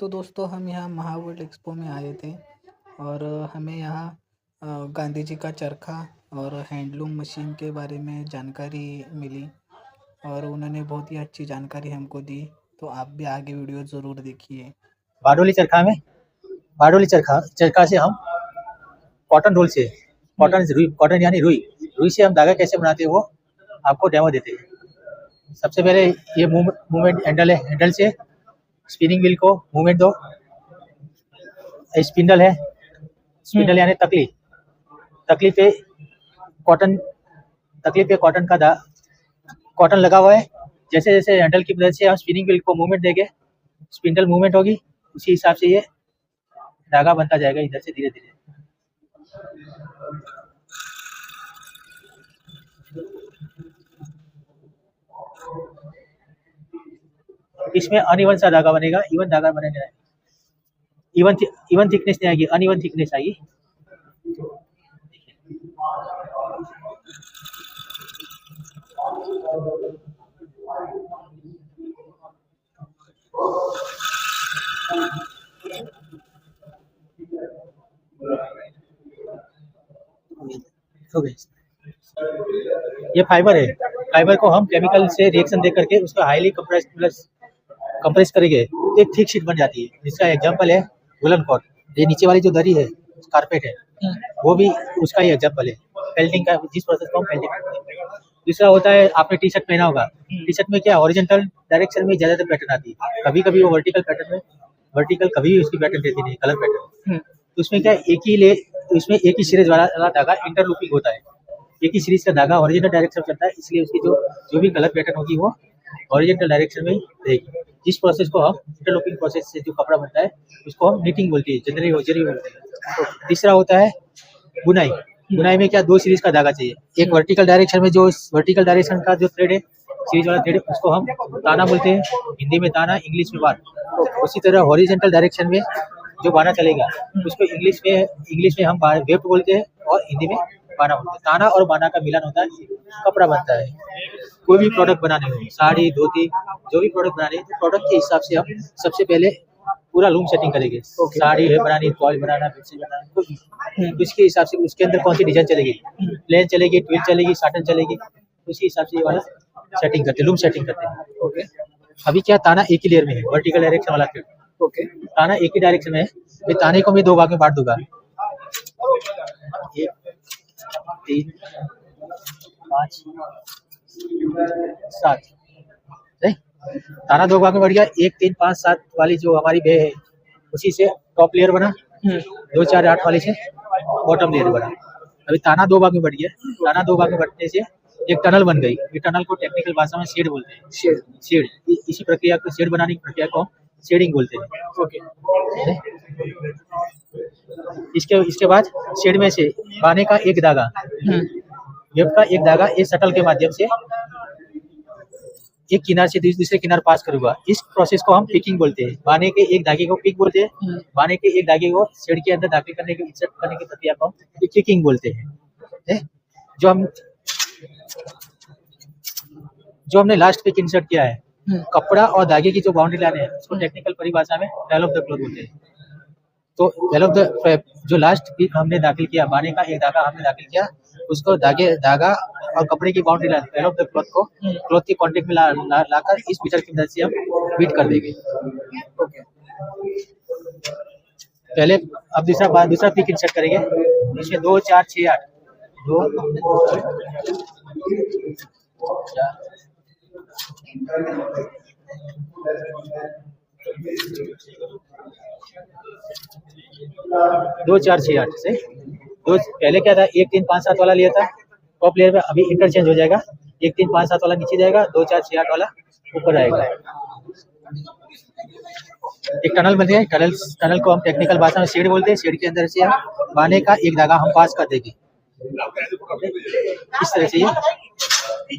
तो दोस्तों हम यहाँ महावर्ल्ड एक्सपो में आए थे और हमें यहाँ गांधी जी का चरखा और हैंडलूम मशीन के बारे में जानकारी मिली और उन्होंने बहुत ही अच्छी जानकारी हमको दी। तो आप भी आगे वीडियो ज़रूर देखिए। बारडोली चरखा चरखा से हम कॉटन रोल से कॉटन यानी रुई से हम धागा कैसे बनाते हैं वो आपको डेमो देते हैं। सबसे पहले ये मूवमेंट हैंडल से स्पिनिंग व्हील को मूवमेंट दो। स्पिंडल है, स्पिंडल यानी तकली पे कॉटन कॉटन लगा हुआ है। जैसे जैसे हैंडल की मदद से हम स्पिनिंग व्हील को मूवमेंट देंगे, स्पिंडल मूवमेंट होगी, उसी हिसाब से ये धागा बनता जाएगा इधर से धीरे धीरे। इसमें अनइवन सा धागा बनेगा, इवन धागा बनेगा। इवन थिकनेस नहीं आएगी, अनइवन थिकनेस आएगी। ये फाइबर है, फाइबर को हम केमिकल से रिएक्शन दे करके उसको हाईली कंप्रेस करेंगे, एक थिक शीट बन जाती है। इसका एग्जांपल है वुलन कॉट। ये नीचे वाली जो दरी है, कारपेट है, वो भी उसका ही एग्जांपल है पेल्टिंग का, जिस प्रोसेस को हम पेल्टिंग करते हैं। दूसरा होता है, आपने टी शर्ट पहना होगा, टी शर्ट में क्या हॉरिजॉन्टल डायरेक्शन में ज्यादातर पैटर्न आती है, कभी कभी वो वर्टिकल कभी उसकी पैटर्न रहती नहीं, कलर पैटर्न। तो उसमें क्या उसमें एक ही सीरीज वाला धागा इंटरलूपिंग होता है। एक ही सीरीज का धागा हॉरिजॉन्टल डायरेक्शन में चलता है, इसलिए उसकी जो भी कलर पैटर्न होगी वो हॉरिजॉन्टल डायरेक्शन में ही रहेगी। जिस प्रोसेस को हम इंटरलॉकिंग प्रोसेस से जो कपड़ा बनता है उसको हम नीटिंग बोलते हैं, जनरली होजरी बोलते हैं। तो तीसरा होता है बुनाई। बुनाई में क्या, दो सीरीज का धागा चाहिए। एक वर्टिकल डायरेक्शन में, जो वर्टिकल डायरेक्शन का जो थ्रेड है, सीरीज वाला थ्रेड, उसको हम ताना बोलते हैं, हिंदी में ताना, इंग्लिश में बार। तो उसी तरह हॉरिजॉन्टल डायरेक्शन में जो बाना चलेगा उसको इंग्लिश में हम वेफ्ट बोलते हैं और हिंदी में बाना बोलते हैं। ताना और बाना का मिलन होता है, कपड़ा बनता है। कोई भी प्रोडक्ट बनाने हो, साड़ी, धोती, जो भी प्रोडक्ट बनाने हैं, तो प्रोडक्ट के हिसाब से हम सबसे पहले पूरा लूम सेटिंग करेंगे। साड़ी है बनानी, फॉल बनाना, बेडशीट बनाना, कुछ भी। उसके हिसाब से उसके अंदर कौन सी डिजाइन चलेगी, प्लेन चलेगी, ट्विल चलेगी, साटन चलेगी, उसी हिसाब से ये वाला सेटिंग करते हैं, लूम सेटिंग करते हैं। ओके। अभी क्या, ताना एक ही लेयर में है, वर्टिकल डायरेक्शन वाला थ्रेड। ओके, ताना एक ही डायरेक्शन में है। ये ताने को मैं दो भाग में बांट दूंगा, 1 3 5 7। ताना दो भाग में बढ़ गया। 1 3 5 7 वाली जो हमारी बे है, उसी से टॉप लेयर बना, 2 4 8 वाली से बॉटम लेयर बना। अभी ताना दो भाग में बढ़ गया। ताना दो भाग में बढ़ने से एक टनल बन गई। ये टनल को टेक्निकल भाषा में शेड बोलते हैं। शेड इसी प्रक्रिया को, शेड बनाने की प्रक्रिया को शेडिंग बोलते हैं। ओके। इसके बाद शेड में से बाने का एक धागा, वेब का एक धागा इस शटल के माध्यम से एक किनार से दूसरे किनार पास करूंगा। इस प्रोसेस को हम पिकिंग बोलते हैं। बाने के एक धागे को पिक बोलते हैं। बाने के एक धागे को शेड के अंदर दाखिल करने के, इंसर्ट करने की प्रक्रिया को पिकिंग बोलते हैं। जो हमने लास्ट पिक इंसर्ट किया है, कपड़ा और धागे की जो बाउंड्री लाइन है, उसको टेक्निकल परिभाषा में टेल ऑफ द क्लॉथ बोलते हैं। तो टेल ऑफ द, जो लास्ट पिक हमने दाखिल किया, बाने का एक धागा हमने दाखिल किया, उसको धागा और कपड़े की boundary line, tail of the cloth को क्लॉथ के कांटेक्ट में लाकर इस मीटर की मदद से हम बीट कर देंगे। ओके। पहले अब दूसरा पिक इंसर्ट करेंगे। इसमें 2 4 6 8 2 4 6 8 से दो। पहले क्या था, 1 3 5 7 वाला लिया था टॉप लेयर में, अभी इंटरचेंज हो जाएगा। 1 3 5 7 वाला नीचे जाएगा, 2 4 6 8 वाला ऊपर आएगा। एक टनल बन गया। टनल को हम टेक्निकल भाषा में शेड बोलते हैं। शेड के अंदर से हम बाने का एक धागा हम पास कर देंगे। इस तरह से ये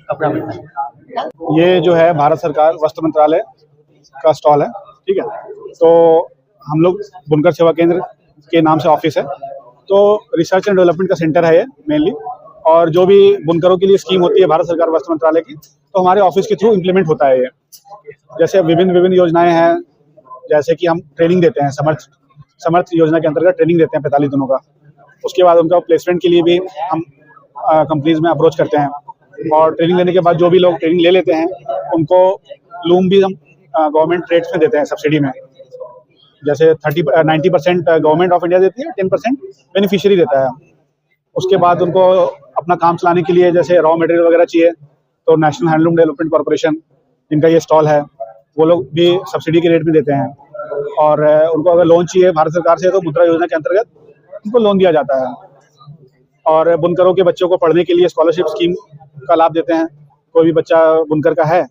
कपड़ा बनता है। ये जो है भारत सरकार वस्त्र मंत्रालय का स्टॉल है, ठीक है। तो हम लोग बुनकर सेवा केंद्र के नाम से ऑफिस है, तो रिसर्च एंड डेवलपमेंट का सेंटर है ये मेनली। और जो भी बुनकरों के लिए स्कीम होती है भारत सरकार वस्त्र मंत्रालय की, तो हमारे ऑफिस के थ्रू इम्प्लीमेंट होता है ये। जैसे विभिन्न योजनाएं हैं, जैसे कि हम ट्रेनिंग देते हैं, समर्थ योजना के अंतर्गत ट्रेनिंग देते हैं 45 दिनों का। उसके बाद उनका प्लेसमेंट के लिए भी हम कंपनीज में अप्रोच करते हैं, और ट्रेनिंग लेने के बाद जो भी लोग ट्रेनिंग ले लेते हैं उनको लूम भी हम गवर्नमेंट रेट्स में देते हैं सब्सिडी में। जैसे 90% गवर्नमेंट ऑफ इंडिया देती है, 10% बेनिफिशियरी देता है। उसके बाद उनको अपना काम चलाने के लिए जैसे रॉ मटेरियल वगैरह चाहिए तो नेशनल हैंडलूम डेवलपमेंट कॉर्पोरेशन, जिनका ये स्टॉल है, वो लोग भी सब्सिडी के रेट में देते हैं। और उनको अगर लोन चाहिए भारत सरकार से तो मुद्रा योजना के अंतर्गत उनको लोन दिया जाता है। और बुनकरों के बच्चों को पढ़ने के लिए स्कॉलरशिप स्कीम का लाभ देते हैं। कोई भी बच्चा बुनकर का है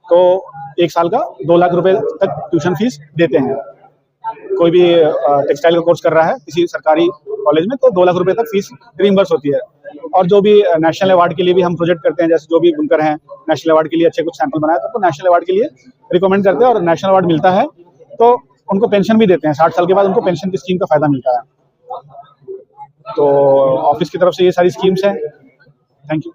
तो 1 साल का 2 लाख रुपए तक ट्यूशन फीस देते हैं। कोई भी टेक्सटाइल का कोर्स कर रहा है किसी सरकारी कॉलेज में तो 2 लाख रुपए तक फीस रिइंबर्स होती है। और जो भी नेशनल अवार्ड के लिए भी हम प्रोजेक्ट करते हैं, जैसे जो भी बुनकर हैं नेशनल अवार्ड के लिए अच्छे कुछ सैंपल बनाए तो नेशनल अवार्ड के लिए रिकमेंड करते हैं, और नेशनल अवार्ड मिलता है तो उनको पेंशन भी देते हैं। 60 साल के बाद उनको पेंशन की स्कीम का फायदा मिलता है। तो ऑफिस की तरफ से ये सारी स्कीम्स हैं। Thank you.